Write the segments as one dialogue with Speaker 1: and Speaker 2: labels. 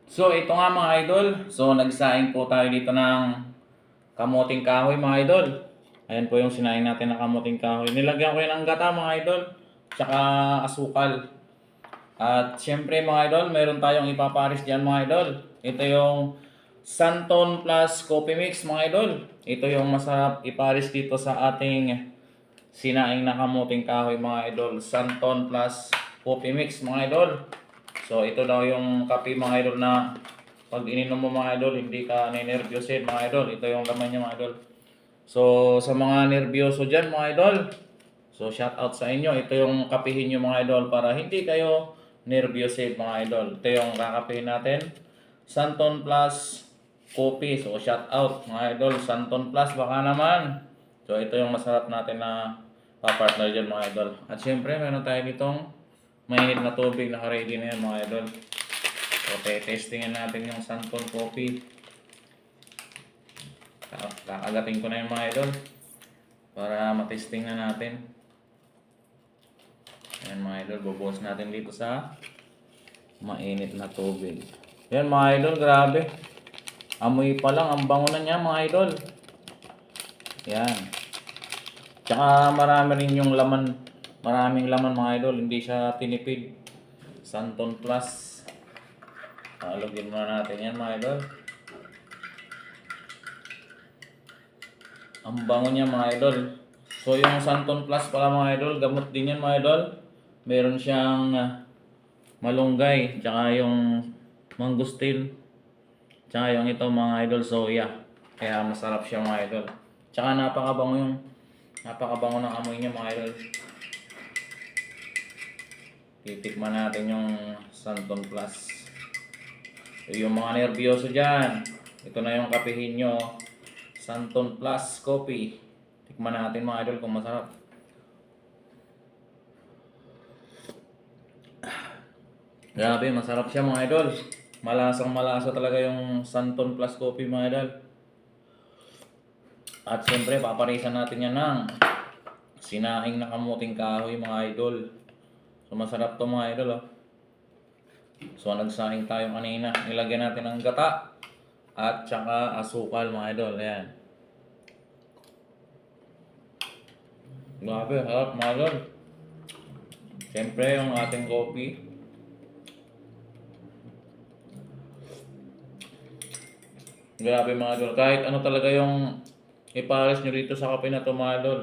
Speaker 1: So ito nga mga idol, so nagsaing po tayo dito ng kamuting kahoy mga idol. Ayan po yung sinaing natin na kamuting kahoy. Nilagyan ko yan ng gata mga idol, tsaka asukal. At syempre mga idol, meron tayong ipaparis dyan mga idol. Ito yung Santon plus coffee mix mga idol. Ito yung masarap iparis dito sa ating sinaing na kamuting kahoy mga idol. Santon plus coffee mix mga idol. So ito daw yung kape mga idol na pag ininom mo mga idol, hindi ka ninervyosin mga idol. Ito yung laman niya mga idol. So sa mga nervyoso dyan mga idol, so shout out sa inyo. Ito yung kapihin nyo mga idol para hindi kayo nervyosin mga idol. Ito yung kakapihin natin. Santon plus coffee. So shout out mga idol. Santon plus baka naman. So ito yung masarap natin na papartner dyan mga idol. At syempre meron tayo ditong mainit na tubig, naka-ready na yan mga idol. So, testingin natin yung Santon coffee. Kakagating ko na yung mga idol para matesting na natin. Ayan mga idol, bubuhos natin dito sa mainit na tubig. Ayan mga idol, grabe. Amoy pa lang, ang bango na niya mga idol. Ayan. Tsaka marami rin yung laman. Maraming laman mga idol, hindi siya tinipid. Santon Plus. Lagyan muna natin yan mga idol. Ang bango niya mga idol. So yung Santon Plus pala mga idol, gamot din yan mga idol. Meron siyang malunggay, tsaka yung mangustin, tsaka yung ito mga idol, soya. Kaya masarap siya mga idol. Tsaka napakabango ng amoy niya mga idol. Titikman natin yung Santon Plus. Yung mga nervyoso dyan, ito na yung kapihin nyo. Santon Plus Coffee. Tikman natin mga idol kung masarap. Grabe, masarap siya mga idol. Malasang malasa talaga yung Santon Plus Coffee mga idol. At siyempre, paparisan natin yan ng sinaing na kamuting kahoy mga idol. So masarap to mga idol oh. So nagsaing tayo kanina. Nilagyan natin ng gata at saka asukal mga idol. Ayan. Grabe, harap mga idol. Siyempre yung ating coffee. Grabe mga idol. Kahit ano talaga yung ipares nyo dito sa kape na to mga idol.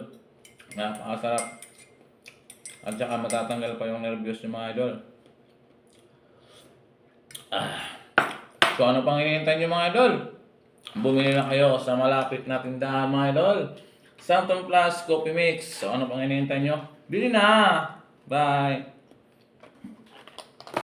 Speaker 1: Napakasarap. At saka matatanggal pa yung nervyos ng mga idol. So ano pang hinihintay nyo mga idol? Bumili na kayo sa malapit na tindahan mga idol. Santon Plus Coffee Mix. So ano pang hinihintay nyo? Bili na! Bye!